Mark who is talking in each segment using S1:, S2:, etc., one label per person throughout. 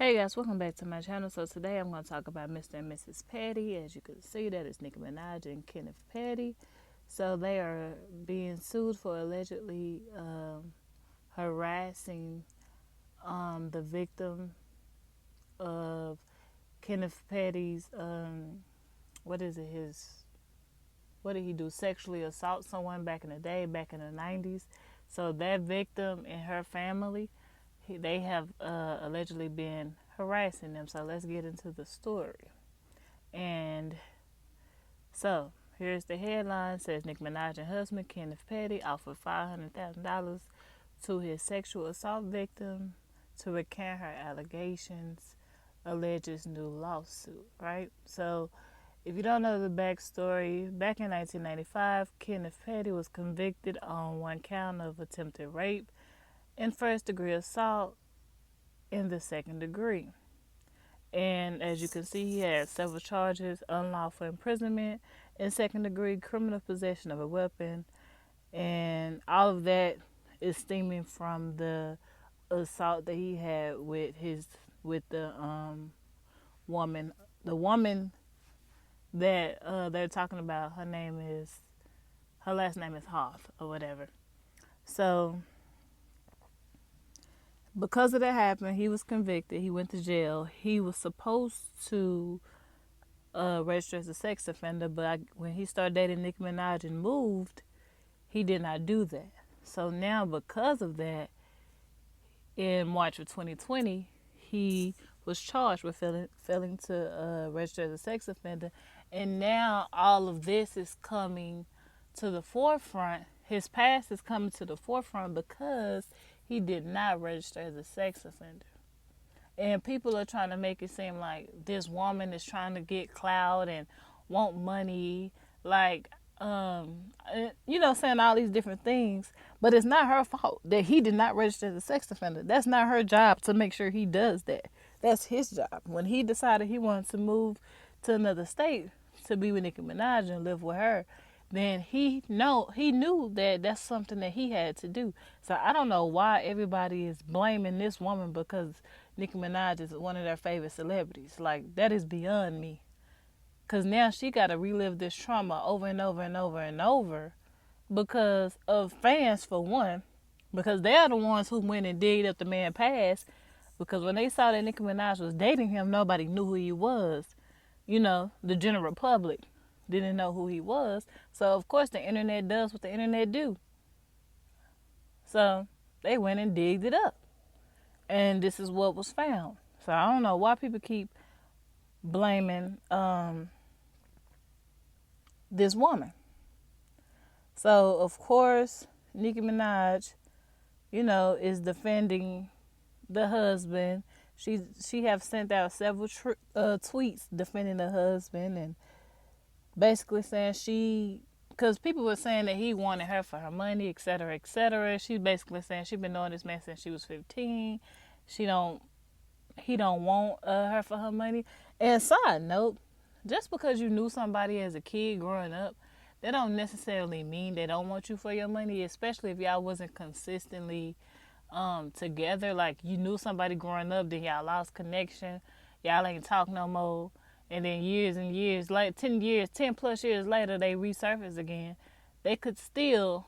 S1: Hey guys, welcome back to my channel. So today I'm going to talk about Mr. and Mrs. Petty. As you can see, that is Nicki Minaj and Kenneth Petty. So they are being sued for allegedly harassing the victim of Kenneth Petty's what is it? What did he do? Sexually assault someone back in the day, back in the 90s. So that victim and her family, they have allegedly been harassing them. So let's get into the story. And so here's the headline. It says Nicki Minaj and husband Kenneth Petty offered $500,000 to his sexual assault victim to recant her allegations, alleges new lawsuit. Right. So if you don't know the backstory, back in 1995, Kenneth Petty was convicted on one count of attempted rape and first degree assault in the second degree. And as you can see, he had several charges: unlawful imprisonment and second degree criminal possession of a weapon. And all of that is stemming from the assault that he had with the woman. The woman that they're talking about, her last name is Hoff or whatever. So because of that happened, he was convicted. He went to jail. He was supposed to register as a sex offender, but when he started dating Nicki Minaj and moved, he did not do that. So now, because of that, in March of 2020, he was charged with failing to register as a sex offender, and now all of this is coming to the forefront. His past is coming to the forefront because he did not register as a sex offender. And people are trying to make it seem like this woman is trying to get clout and want money, like, saying all these different things. But it's not her fault that he did not register as a sex offender. That's not her job to make sure he does that. That's his job. When he decided he wanted to move to another state to be with Nicki Minaj and live with her, then he knew that that's something that he had to do. So I don't know why everybody is blaming this woman because Nicki Minaj is one of their favorite celebrities. Like, that is beyond me. Because now she got to relive this trauma over and over and over and over because of fans, for one. Because they're the ones who went and digged up the man's past. Because when they saw that Nicki Minaj was dating him, nobody knew who he was. The general public didn't know who he was. So, of course, the internet does what the internet do. So, they went and digged it up. And this is what was found. So, I don't know why people keep blaming this woman. So, of course, Nicki Minaj, is defending the husband. She have sent out several tweets defending the husband and basically saying because people were saying that he wanted her for her money, etc., etc. She's basically saying she's been knowing this man since she was 15. He don't want her for her money. And side note, just because you knew somebody as a kid growing up, that don't necessarily mean they don't want you for your money, especially if y'all wasn't consistently together. Like, you knew somebody growing up, then y'all lost connection, y'all ain't talk no more, and then years and years, like 10 plus years later, they resurface again. They could still,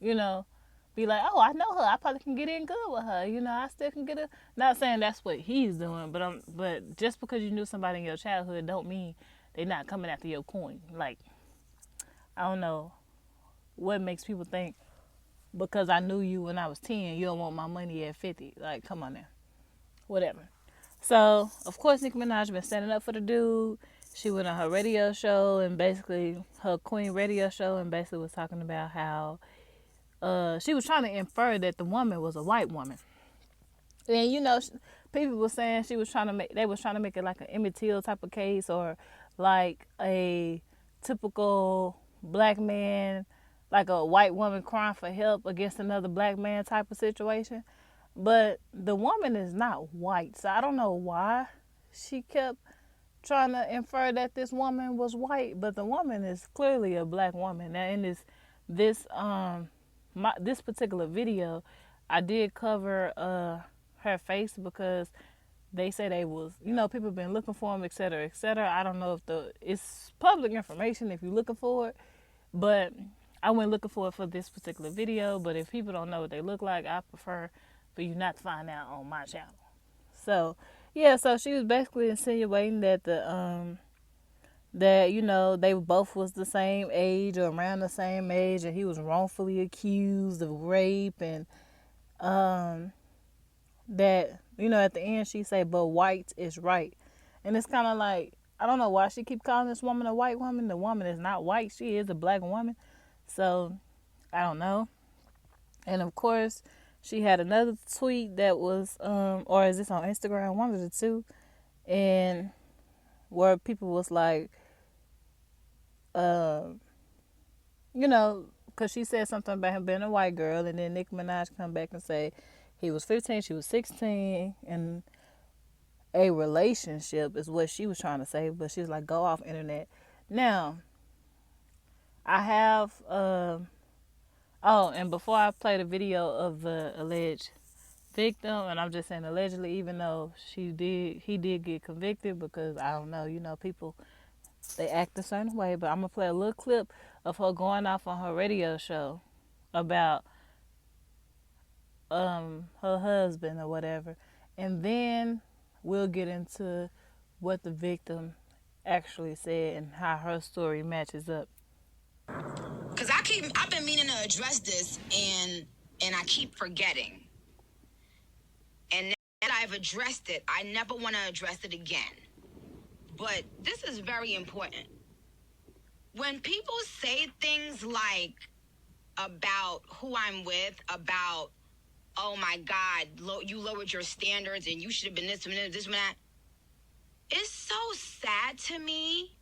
S1: be like, oh, I know her, I probably can get in good with her, I still can get her. Not saying that's what he's doing, but just because you knew somebody in your childhood don't mean they not coming after your coin. Like, I don't know what makes people think because I knew you when I was 10, you don't want my money at 50. Like, come on now. Whatever. So, of course, Nicki Minaj been standing up for the dude. She went on her radio show and basically, her Queen radio show, and basically was talking about how she was trying to infer that the woman was a white woman. And, people were saying they was trying to make it like an Emmett Till type of case, or like a typical black man, like a white woman crying for help against another black man type of situation. But the woman is not white, so I don't know why she kept trying to infer that this woman was white. But the woman is clearly a black woman. Now, in this particular video, I did cover her face because they say they was, people been looking for him, et cetera, et cetera. I don't know if it's public information if you're looking for it, but I went looking for it for this particular video. But if people don't know what they look like, I prefer for you not to find out on my channel. So, yeah, so she was basically insinuating that they both was the same age or around the same age, and he was wrongfully accused of rape, and that, at the end she said, but white is right. And it's kind of like, I don't know why she keep calling this woman a white woman. The woman is not white. She is a black woman. So, I don't know. And of course, she had another tweet that was, or is this on Instagram? One of the two. And where people was like, because she said something about him being a white girl, and then Nicki Minaj come back and say he was 15, she was 16, and a relationship is what she was trying to say, but she was like, go off internet. Now, I have, and before I play the video of the alleged victim, and I'm just saying allegedly, even though he did get convicted, because I don't know, people, they act a certain way, but I'm going to play a little clip of her going off on her radio show about her husband or whatever, and then we'll get into what the victim actually said and how her story matches up.
S2: Because I've been meaning to address this, and I keep forgetting. And now that I've addressed it, I never want to address it again. But this is very important. When people say things like about who I'm with, about, oh my God, you lowered your standards and you should have been this and this and that, it's so sad to me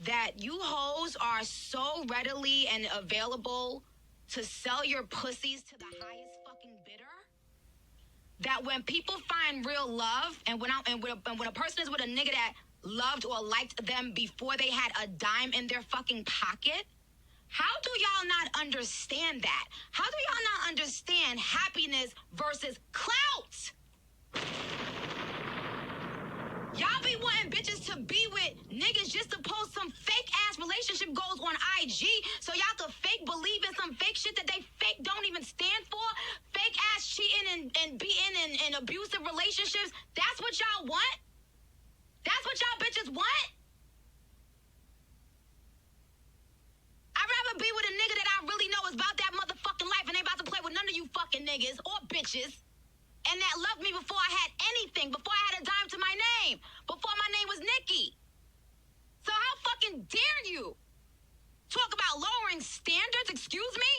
S2: that you hoes are so readily and available to sell your pussies to the highest fucking bidder, that when people find real love, and when a person is with a nigga that loved or liked them before they had a dime in their fucking pocket, how do y'all not understand that? How do y'all not understand happiness versus clout? Y'all be wanting bitches to be with niggas just to post some fake ass relationship goals on IG so y'all could fake believe in some fake shit that they fake don't even stand for. Fake ass cheating and being in abusive relationships. That's what y'all want? That's what y'all bitches want? I'd rather be with a nigga that I really know is about that motherfucking life and ain't about to play with none of you fucking niggas or bitches. And that loved me before I had anything, before I had a dime to my name, before my name was Nikki. So how fucking dare you talk about lowering standards? Excuse me?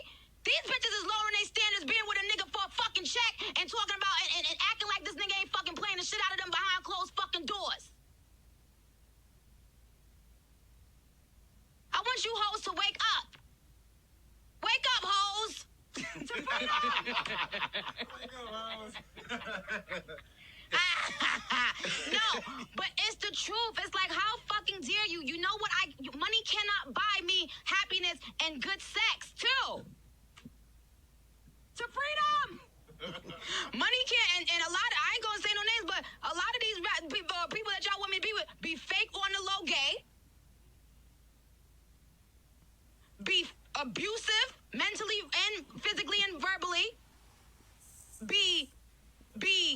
S2: These bitches is lowering their standards being with a nigga for a fucking check and talking about and acting like this nigga ain't fucking playing the shit out of them behind closed fucking doors. I want you hoes to wake up. Wake up, hoes. To freedom. No, but it's the truth. It's like, how fucking dare you? You know what? Money cannot buy me happiness and good sex too. To freedom. Money can't, and a lot of, I ain't gonna say no names, but a lot of these people that y'all want me to be with be fake on the low gay, be abusive mentally and physically and verbally, be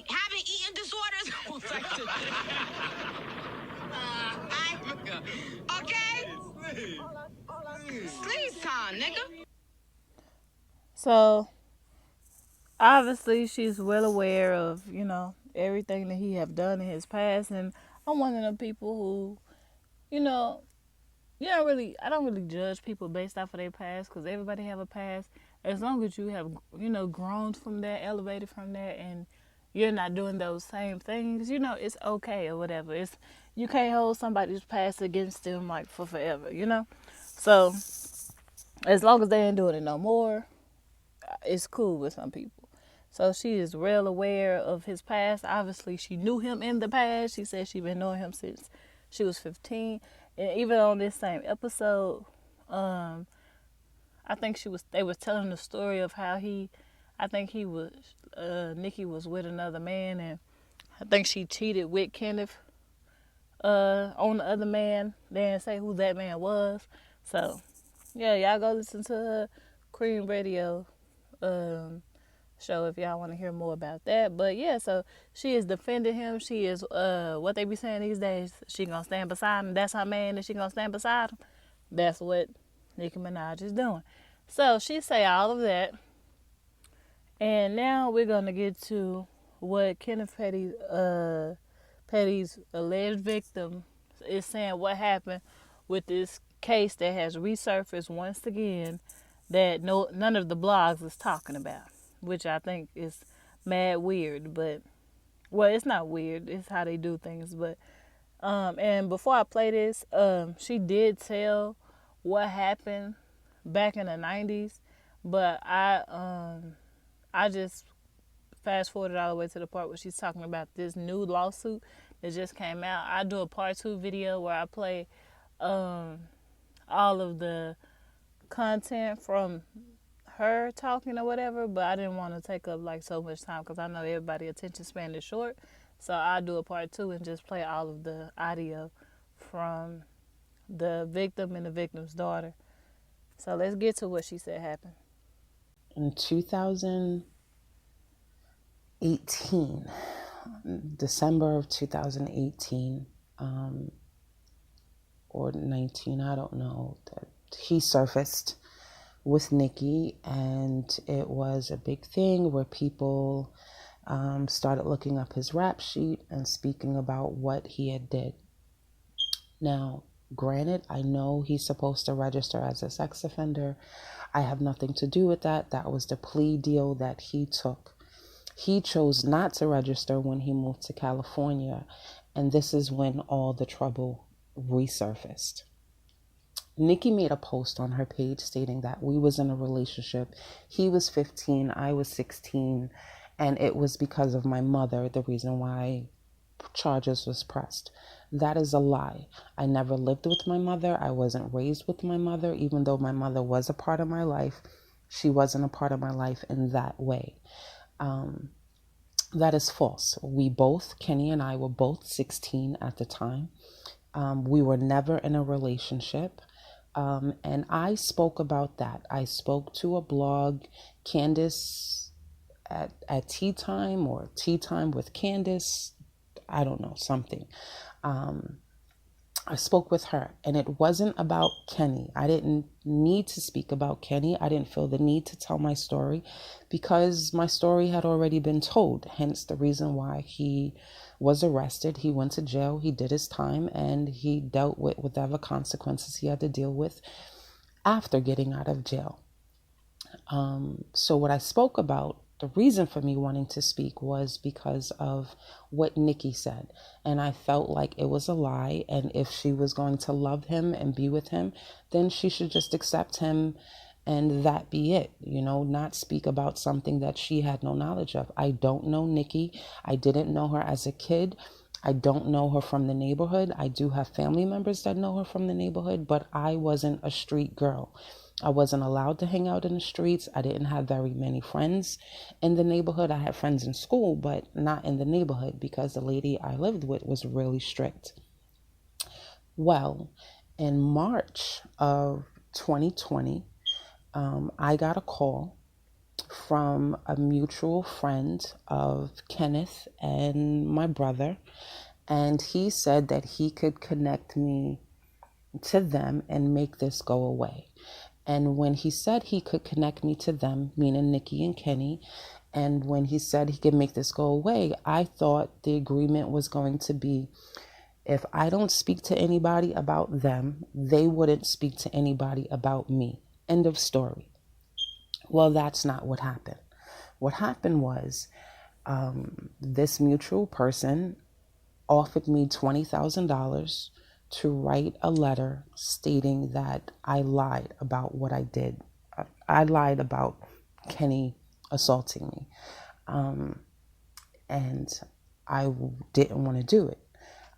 S2: having eating disorders. Okay? Sleep time, nigga.
S1: So, obviously, she's well aware of, everything that he have done in his past. And I'm one of the people who, I don't really judge people based off of their past, because everybody have a past. As long as you have, grown from that, elevated from that, and you're not doing those same things, it's okay or whatever. You can't hold somebody's past against them like for forever, So as long as they ain't doing it no more, it's cool with some people. So she is real aware of his past. Obviously, she knew him in the past. She said she been knowing him since she was 15. And even on this same episode, I think they was telling the story of how Nikki was with another man, and I think she cheated with Kenneth on the other man. They didn't say who that man was. So yeah, y'all go listen to her Cream Radio um, show if y'all want to hear more about that. But yeah, so she is defending him. She is what they be saying these days. She gonna stand beside him. That's her man, and she gonna stand beside him. That's what Nicki Minaj is doing. So she say all of that, and now we're gonna get to what Kenneth Petty's alleged victim is saying. What happened with this case that has resurfaced once again that none of the blogs is talking about, which I think is mad weird. But well, it's not weird. It's how they do things. But and before I play this, she did tell what happened back in the '90s, but I just fast forwarded all the way to the part where she's talking about this new lawsuit that just came out. I do a part 2 video where I play all of the content from her talking or whatever, but I didn't want to take up like so much time because I know everybody attention span is short. So I'll do a part 2 and just play all of the audio from the victim and the victim's daughter. So let's get to what she said happened.
S3: In 2018, December of 2018, or 19, I don't know, that he surfaced with Nicki, and it was a big thing where people started looking up his rap sheet and speaking about what he had did. Now, granted, I know he's supposed to register as a sex offender. I have nothing to do with that. That was the plea deal that he took. He chose not to register when he moved to California, and this is when all the trouble resurfaced. Nicki made a post on her page stating that we was in a relationship. He was 15, I was 16, and it was because of my mother, the reason why charges was pressed. That is a lie. I never lived with my mother. I wasn't raised with my mother. Even though my mother was a part of my life, she wasn't a part of my life in that way. That is false. We both, Kenny and I, were both 16 at the time. We were never in a relationship. And I spoke about that. I spoke to a blog, Candace at Tea Time, or Tea Time with Candace. I don't know, something. I spoke with her, and it wasn't about Kenny. I didn't need to speak about Kenny. I didn't feel the need to tell my story because my story had already been told, hence the reason why he was arrested. He went to jail, he did his time, and he dealt with whatever consequences he had to deal with after getting out of jail. So what I spoke about, the reason for me wanting to speak was because of what Nicki said. And I felt like it was a lie. And if she was going to love him and be with him, then she should just accept him and that be it, not speak about something that she had no knowledge of. I don't know Nicki. I didn't know her as a kid. I don't know her from the neighborhood. I do have family members that know her from the neighborhood, but I wasn't a street girl. I wasn't allowed to hang out in the streets. I didn't have very many friends in the neighborhood. I had friends in school, but not in the neighborhood because the lady I lived with was really strict. Well, in March of 2020, I got a call from a mutual friend of Kenneth and my brother, and he said that he could connect me to them and make this go away. And when he said he could connect me to them, meaning Nicki and Kenny, and when he said he could make this go away, I thought the agreement was going to be, if I don't speak to anybody about them, they wouldn't speak to anybody about me. End of story. Well, that's not what happened. What happened was this mutual person offered me $20,000 to write a letter stating that I lied about what I did. I lied about Kenny assaulting me. And I didn't want to do it.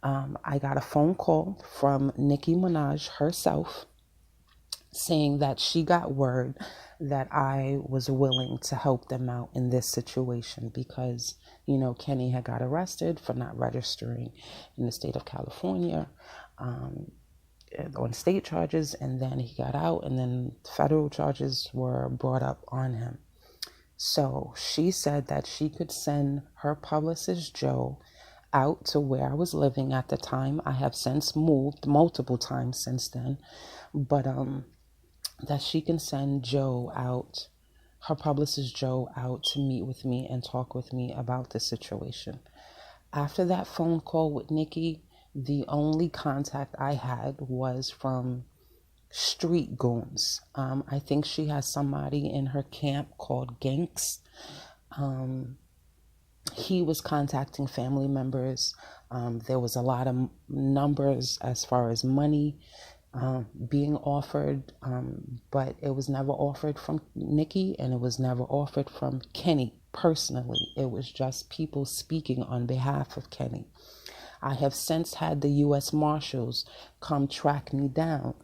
S3: I got a phone call from Nicki Minaj herself saying that she got word that I was willing to help them out in this situation because, Kenny had got arrested for not registering in the state of California um, on state charges, and then he got out, and then federal charges were brought up on him. So she said that she could send her publicist, Joe, out to where I was living at the time. I have since moved multiple times since then, but that she can send Joe out, her publicist Joe, out to meet with me and talk with me about the situation. After that phone call with Nikki, the only contact I had was from street goons. I think she has somebody in her camp called Ganks. He was contacting family members. There was a lot of numbers as far as money being offered, but it was never offered from Nikki, and it was never offered from Kenny personally. It was just people speaking on behalf of Kenny. I have since had the U.S. Marshals come track me down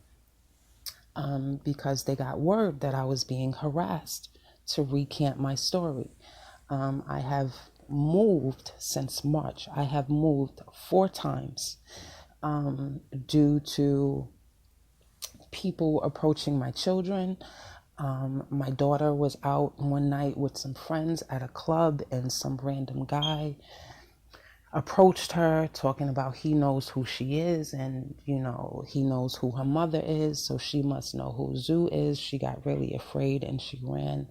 S3: because they got word that I was being harassed to recant my story. I have moved since March. I have moved 4 times due to people approaching my children. My daughter was out one night with some friends at a club, and some random guy approached her talking about he knows who she is, and he knows who her mother is, so she must know who Zoo is. She got really afraid and she ran.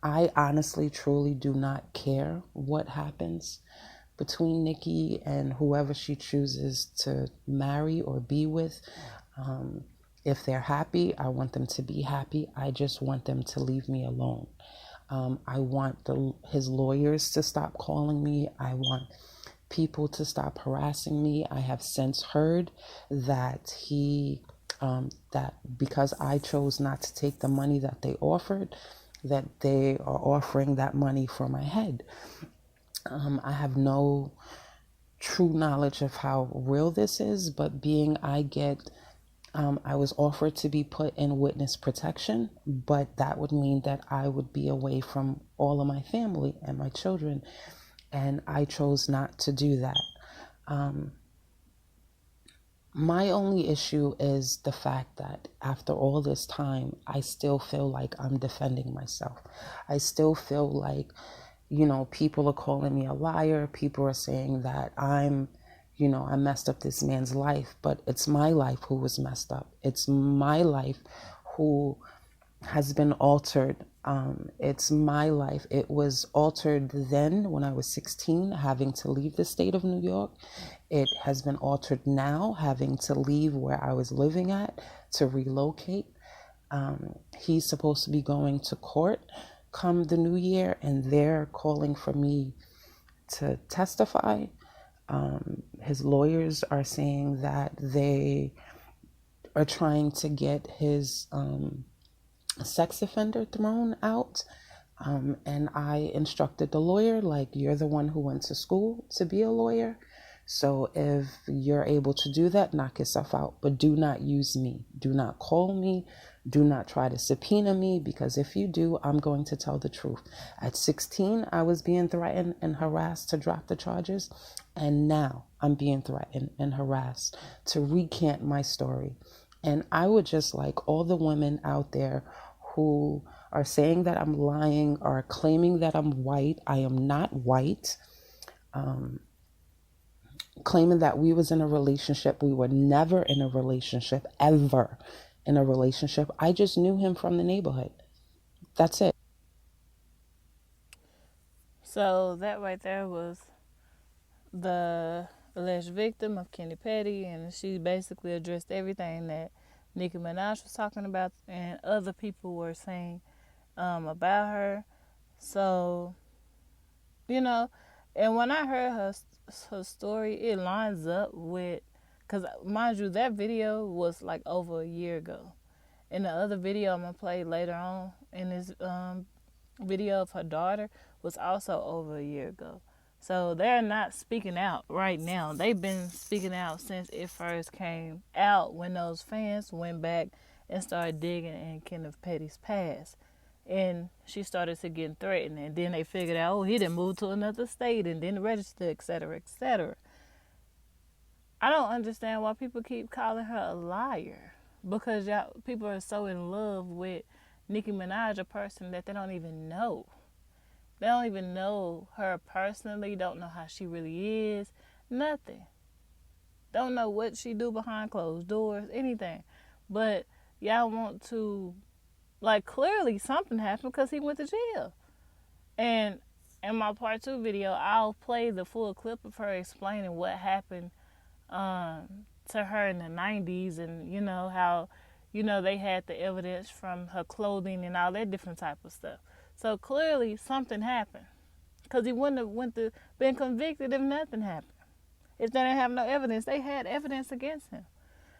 S3: I honestly truly do not care what happens between Nikki and whoever she chooses to marry or be with. If they're happy, I want them to be happy. I just want them to leave me alone. I want his lawyers to stop calling me. I want people to stop harassing me. I have since heard that that because I chose not to take the money that they offered, that they are offering that money for my head. I have no true knowledge of how real this is, but I was offered to be put in witness protection, but that would mean that I would be away from all of my family and my children, and I chose not to do that. My only issue is the fact that after all this time, I still feel like I'm defending myself. I still feel like, people are calling me a liar. People are saying that I messed up this man's life, but it's my life who was messed up. It's my life who has been altered. It's my life. It was altered then when I was 16, having to leave the state of New York. It has been altered now, having to leave where I was living at to relocate. He's supposed to be going to court come the new year, and they're calling for me to testify. His lawyers are saying that they are trying to get his sex offender thrown out. And I instructed the lawyer, like, you're the one who went to school to be a lawyer. So if you're able to do that, knock yourself out. But do not use me. Do not call me. Do not try to subpoena me, because if you do, I'm going to tell the truth. At 16, I was being threatened and harassed to drop the charges. And now I'm being threatened and harassed to recant my story. And I would just like all the women out there who are saying that I'm lying or claiming that I'm white. I am not white. Claiming that we was in a relationship. We were never in a relationship, ever in a relationship. I just knew him from the neighborhood. That's it.
S1: So that right there was the alleged victim of Kenny Petty, and she basically addressed everything that Nicki Minaj was talking about and other people were saying about her. So, you know, and when I heard her story, it lines up with, because mind you, that video was like over a year ago. And the other video I'm gonna play later on in this video of her daughter was also over a year ago. So they're not speaking out right now. They've been speaking out since it first came out, when those fans went back and started digging in Kenneth Petty's past. And she started to get threatened. And then they figured out, oh, he didn't move to another state and didn't register, etc., etc. I don't understand why people keep calling her a liar. Because y'all, people are so in love with Nicki Minaj, a person that they don't even know. They don't even know her personally, don't know how she really is, nothing. Don't know what she do behind closed doors, anything. But y'all want to, like, clearly something happened because he went to jail. And in my part 2 video, I'll play the full clip of her explaining what happened to her in the 90s, and you know how, you know, they had the evidence from her clothing and all that different type of stuff. So clearly something happened, because he wouldn't have been convicted if nothing happened. If they didn't have no evidence, they had evidence against him.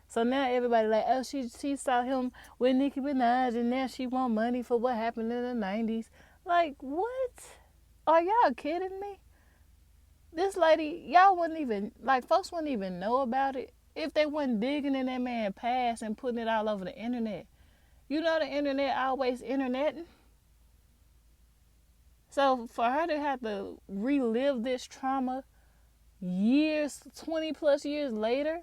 S1: So now everybody like, oh, she saw him with Nicki Minaj, and now she want money for what happened in the 90s. Like, what? Are y'all kidding me? This lady, y'all wouldn't even, like, folks wouldn't even know about it if they wasn't digging in that man's past and putting it all over the internet. You know the internet always interneting. So for her to have to relive this trauma years, 20 plus years later,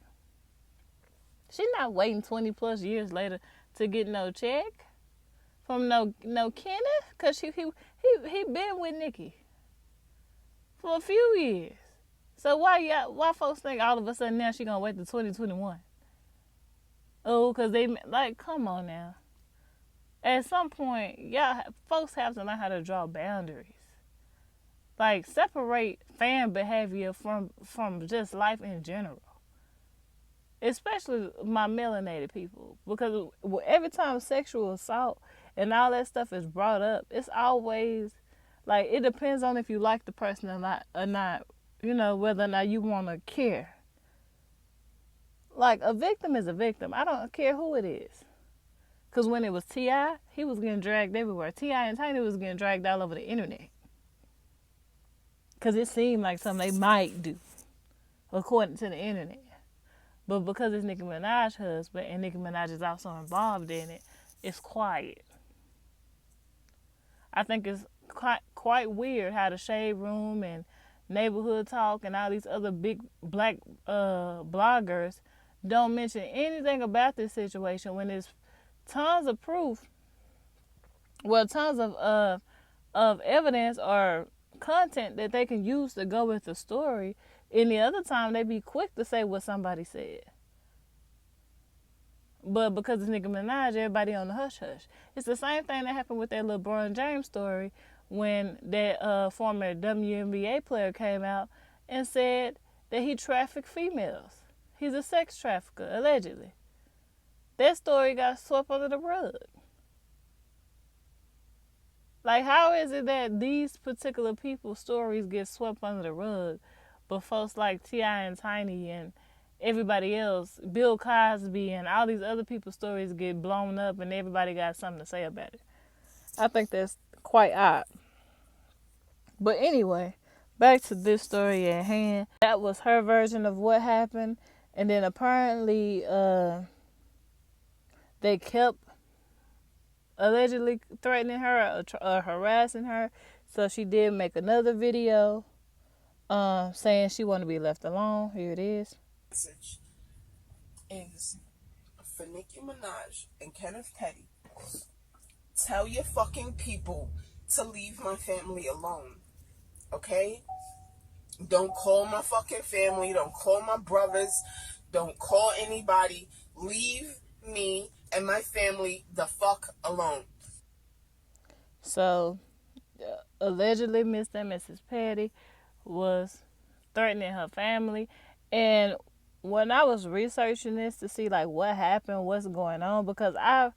S1: she's not waiting 20 plus years later to get no check from no Kenneth, because he been with Nicki for a few years. So why folks think all of a sudden now she gonna wait till 2021? Oh, because they, like, come on now. At some point, y'all folks have to learn how to draw boundaries. Like, separate fan behavior from just life in general. Especially my melanated people. Because every time sexual assault and all that stuff is brought up, it's always, like, it depends on if you like the person or not, you know, whether or not you want to care. Like, a victim is a victim. I don't care who it is. Because when it was T.I., he was getting dragged everywhere. T.I. and Tiny was getting dragged all over the internet. Because it seemed like something they might do, according to the internet. But because it's Nicki Minaj's husband and Nicki Minaj is also involved in it, it's quiet. I think it's quite weird how the Shade Room and Neighborhood Talk and all these other big black bloggers don't mention anything about this situation when there's tons of proof, well, tons of evidence or content that they can use to go with the story. Any other time, they be quick to say what somebody said. But because it's Nicki Minaj, everybody on the hush-hush. It's the same thing that happened with that LeBron James story when that former WNBA player came out and said that he trafficked females. He's a sex trafficker, allegedly. That story got swept under the rug. Like, how is it that these particular people's stories get swept under the rug, but folks like T.I. and Tiny and everybody else, Bill Cosby and all these other people's stories get blown up and everybody got something to say about it? I think that's quite odd. But anyway, back to this story at hand. That was her version of what happened. And then apparently they kept allegedly threatening her or harassing her. So she did make another video saying she wanted to be left alone. Here it is.
S4: Message is for Nicki Minaj and Kenneth Petty. Tell your fucking people to leave my family alone. Okay? Don't call my fucking family. Don't call my brothers. Don't call anybody. Leave me and my family the fuck alone.
S1: So, allegedly, Mr. and Mrs. Petty was threatening her family. And when I was researching this to see, like, what happened, what's going on, because I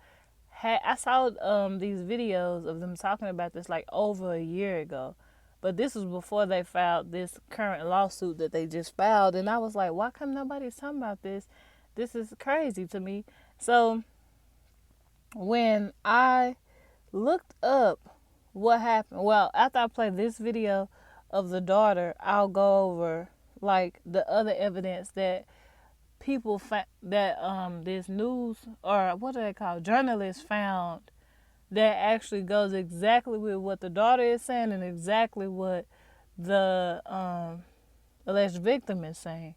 S1: saw these videos of them talking about this, like, over a year ago. But this was before they filed this current lawsuit that they just filed. And I was like, why come nobody's talking about this? This is crazy to me. So when I looked up what happened, well, after I play this video of the daughter, I'll go over, like, the other evidence that people that this news, or what do they call it, journalists found that actually goes exactly with what the daughter is saying and exactly what the alleged victim is saying.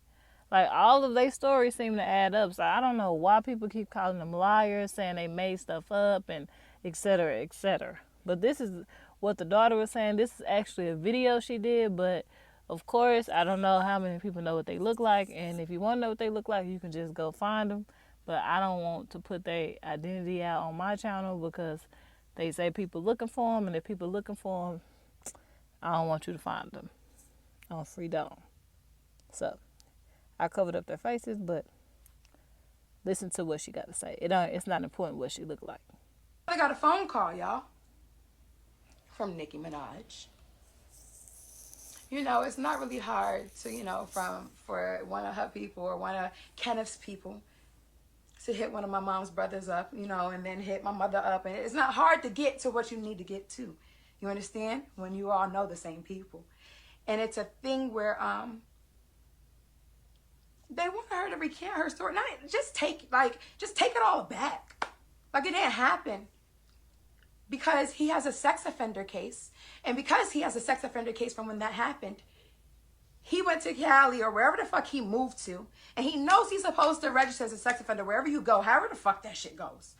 S1: Like, all of their stories seem to add up. So I don't know why people keep calling them liars, saying they made stuff up and et cetera, et cetera. But this is what the daughter was saying. This is actually a video she did, but of course, I don't know how many people know what they look like. And if you want to know what they look like, you can just go find them. But I don't want to put their identity out on my channel because they say people looking for them. And if people looking for them, I don't want you to find them on FreeDome. So I covered up their faces, but listen to what she got to say. It's not important what she looked like.
S5: I got a phone call, y'all, from Nicki Minaj. You know, it's not really hard to, for one of her people or one of Kenneth's people to hit one of my mom's brothers up, and then hit my mother up. And it's not hard to get to what you need to get to. You understand? When you all know the same people. And it's a thing where they want her to recant her story. Not just take it all back. Like, it didn't happen. Because he has a sex offender case. And because he has a sex offender case from when that happened, he went to Cali or wherever the fuck he moved to. And he knows he's supposed to register as a sex offender wherever you go, however the fuck that shit goes.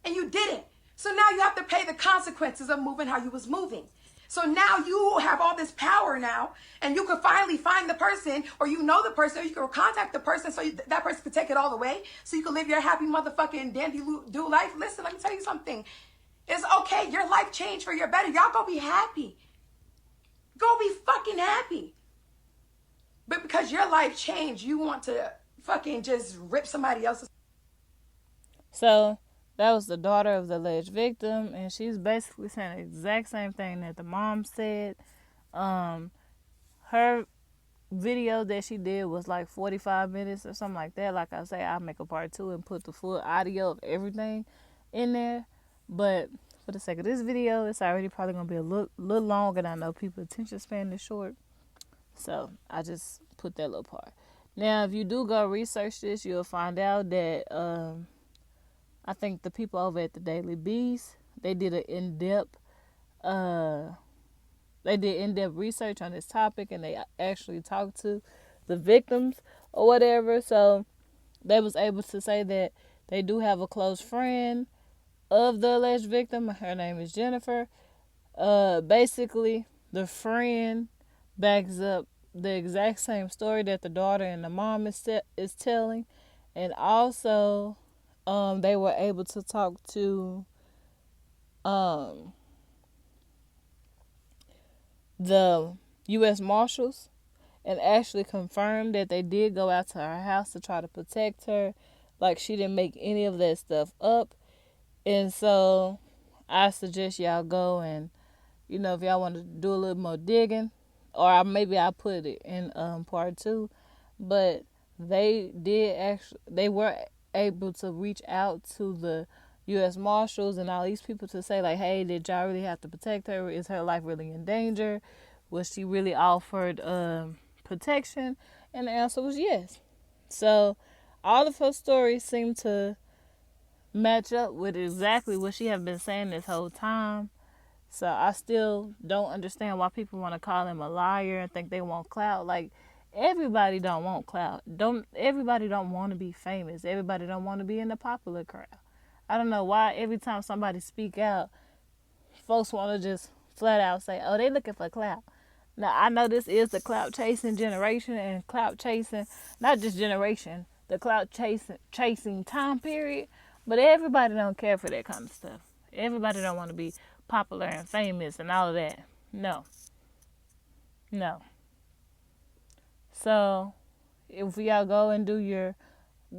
S5: And you didn't. So now you have to pay the consequences of moving how you was moving. So now you have all this power now, and you can finally find the person, or the person, or you can contact the person so that person can take it all away, so you can live your happy motherfucking dandy-do life. Listen, let me tell you something. It's okay. Your life changed for your better. Y'all go be happy. Go be fucking happy. But because your life changed, you want to fucking just rip somebody else's.
S1: So that was the daughter of the alleged victim, and she's basically saying the exact same thing that the mom said. Her video that she did was like 45 minutes or something like that. Like I say, I'll make a part 2 and put the full audio of everything in there. But for the sake of this video, it's already probably going to be a little long, and I know people's attention span is short. So I just put that little part. Now, if you do go research this, you'll find out that I think the people over at the Daily Beast, they did an in-depth research on this topic, and they actually talked to the victims or whatever. So they was able to say that they do have a close friend of the alleged victim. Her name is Jennifer. Basically, the friend backs up the exact same story that the daughter and the mom is telling, and also they were able to talk to the U.S. Marshals and actually confirmed that they did go out to her house to try to protect her. Like, she didn't make any of that stuff up. And so I suggest y'all go and, if y'all want to do a little more digging, or maybe I'll put it in part 2. But they were able to reach out to the U.S. Marshals and all these people to say, like, hey, did y'all really have to protect her? Is her life really in danger? Was she really offered protection? And the answer was yes. So all of her stories seem to match up with exactly what she have been saying this whole time. So I still don't understand why people want to call him a liar and think they want clout. Like, everybody don't want clout. Everybody don't want to be famous. Everybody don't want to be in the popular crowd. I don't know why every time somebody speak out, folks want to just flat out say, oh, they looking for clout. Now, I know this is the clout chasing generation, and clout chasing, not just generation, the clout chasing time period. But everybody don't care for that kind of stuff. Everybody don't want to be popular and famous and all of that. No. So if y'all go and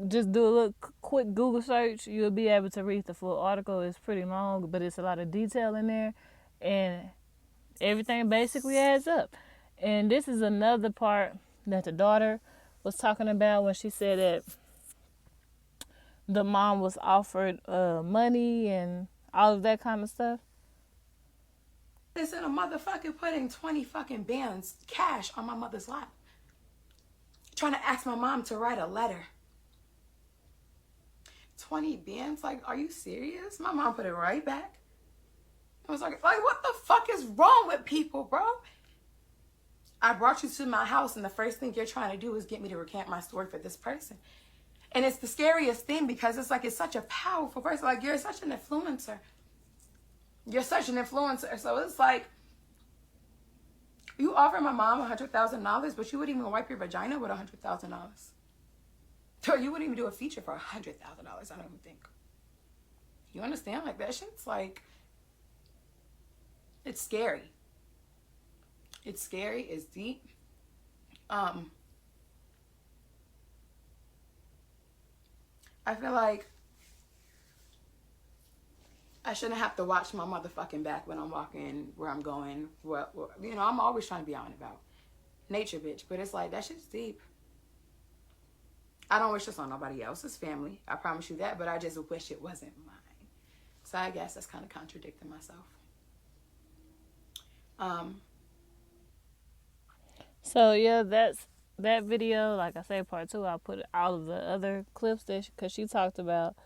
S1: just do a little quick Google search, you'll be able to read the full article. It's pretty long, but it's a lot of detail in there, and everything basically adds up. And this is another part that the daughter was talking about when she said that the mom was offered money and all of that kind of stuff.
S5: It's in a motherfucker putting 20 fucking bands cash on my mother's lap. Trying to ask my mom to write a letter 20 bands. Like, are you serious? My mom put it right back. I was like, what the fuck is wrong with people, bro? I brought you to my house, and the first thing you're trying to do is get me to recant my story for this person. And it's the scariest thing because it's like, it's such a powerful person. Like, you're such an influencer. You're such an influencer. So it's like, you offer my mom $100,000, but you wouldn't even wipe your vagina with $100,000. Or you wouldn't even do a feature for $100,000, I don't even think. You understand? Like, that shit's like, it's scary. It's scary. It's deep. I feel like I shouldn't have to watch my motherfucking back when I'm walking, where I'm going. You know, I'm always trying to be out and about. Nature, bitch. But it's like, that shit's deep. I don't wish this on nobody else's family. I promise you that. But I just wish it wasn't mine. So I guess that's kind of contradicting myself.
S1: So yeah, that's that video. Like I said, part 2. I'll put all of the other clips that because she talked about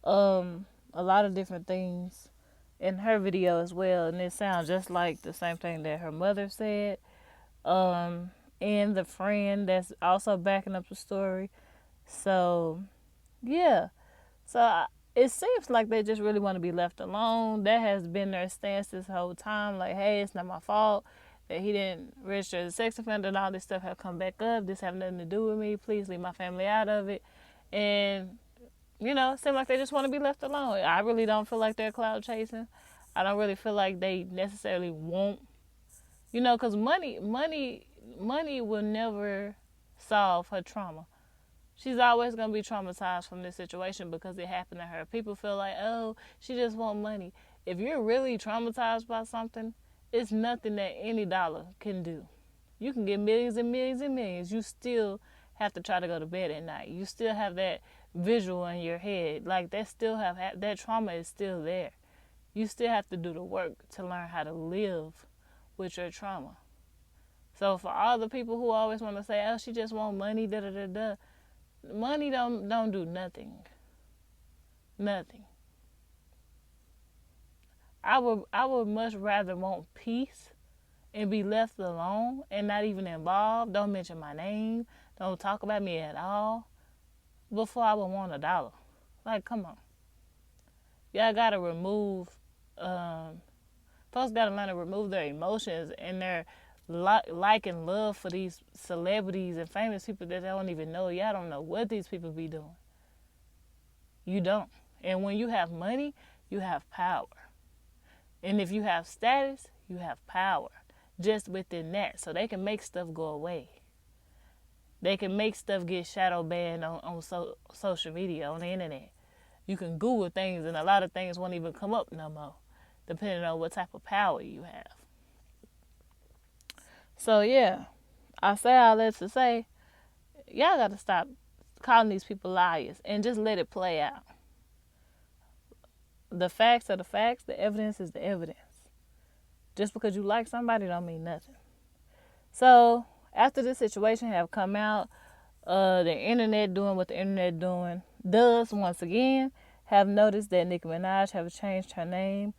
S1: a lot of different things in her video as well, and it sounds just like the same thing that her mother said. And the friend that's also backing up the story. So yeah, so it seems like they just really want to be left alone. That has been their stance this whole time. Like, hey, it's not my fault that he didn't register as a sex offender and all this stuff have come back up. This have nothing to do with me. Please leave my family out of it. And, you know, it seems like they just want to be left alone. I really don't feel like they're cloud chasing. I don't really feel like they necessarily want, you know, because money will never solve her trauma. She's always going to be traumatized from this situation because it happened to her. People feel like, oh, she just want money. If you're really traumatized by something, it's nothing that any dollar can do. You can get millions and millions and millions. You still have to try to go to bed at night. You still have that visual in your head. Like, that trauma is still there. You still have to do the work to learn how to live with your trauma. So for all the people who always want to say, oh, she just want money, da-da-da-da, money don't do nothing. Nothing. I would much rather want peace and be left alone and not even involved. Don't mention my name. Don't talk about me at all. Before I would want $1. Like, come on. Y'all gotta remove. Folks gotta learn to remove their emotions and their like and love for these celebrities and famous people that they don't even know. Y'all don't know what these people be doing. You don't. And when you have money, you have power. And if you have status, you have power just within that. So they can make stuff go away. They can make stuff get shadow banned on social media, on the internet. You can Google things and a lot of things won't even come up no more, depending on what type of power you have. So yeah, I say all that to say, y'all got to stop calling these people liars and just let it play out. The facts are the facts. The evidence is the evidence. Just because you like somebody don't mean nothing. So after this situation have come out, the internet doing what the internet does once again, have noticed that Nicki Minaj have changed her name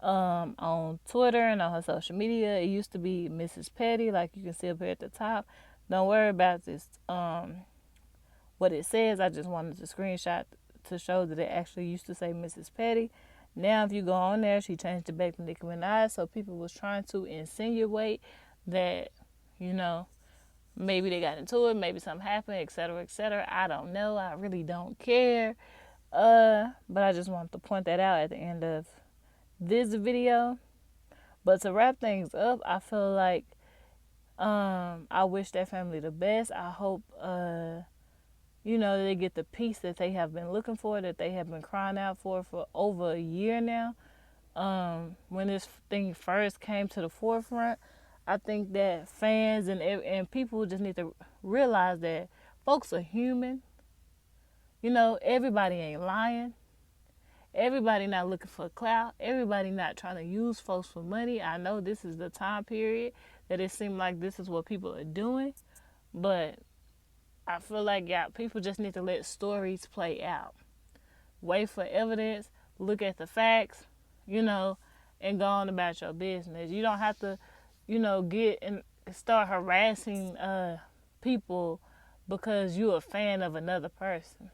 S1: on Twitter and on her social media. It used to be Mrs. Petty, like you can see up here at the top. Don't worry about this. What it says, I just wanted to screenshot to show that it actually used to say Mrs. Petty. Now, if you go on there, she changed it back to Nicki Minaj. So people was trying to insinuate that, you know, maybe they got into it, maybe something happened, etc., etc. I don't know. I really don't care. But I just wanted to point that out at the end of this video. But to wrap things up, I feel like I wish that family the best. I hope you know, they get the peace that they have been looking for, that they have been crying out for over a year now. When this thing first came to the forefront, I think that fans and people just need to realize that folks are human. You know, everybody ain't lying. Everybody not looking for clout. Everybody not trying to use folks for money. I know this is the time period that it seems like this is what people are doing, but I feel like people just need to let stories play out. wait for evidence, look at the facts, you know, and go on about your business. You don't have to, you know, get and start harassing people because you're a fan of another person.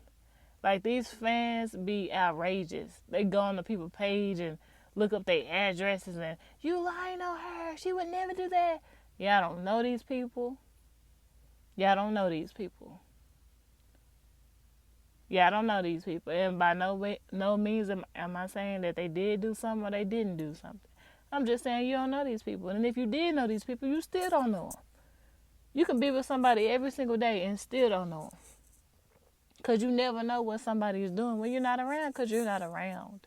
S1: Like, these fans be outrageous. They go on the people's page and look up their addresses and, you lying on her. She would never do that. Y'all don't know these people. Y'all don't know these people. Yeah, I don't know these people, and by no means am I saying that they did do something or they didn't do something. I'm just saying you don't know these people, and if you did know these people, you still don't know them. You can be with somebody every single day and still don't know them, because you never know what somebody is doing when you're not around, because you're not around.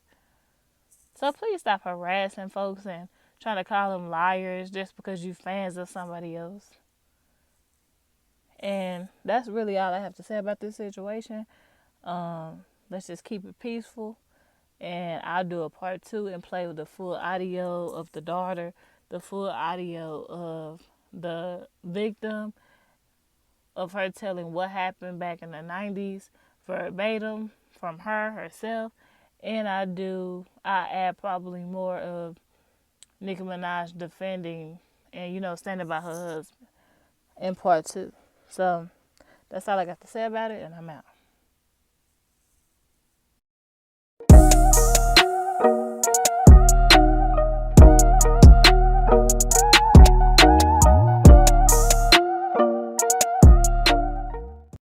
S1: So please stop harassing folks and trying to call them liars just because you fans of somebody else. And that's really all I have to say about this situation. Let's just keep it peaceful, and I'll do a part 2 and play with the full audio of the daughter, the full audio of the victim, of her telling what happened back in the 90s verbatim from her herself. And I add probably more of Nicki Minaj defending and, you know, standing by her husband in part 2. So that's all I got to say about it, and I'm out.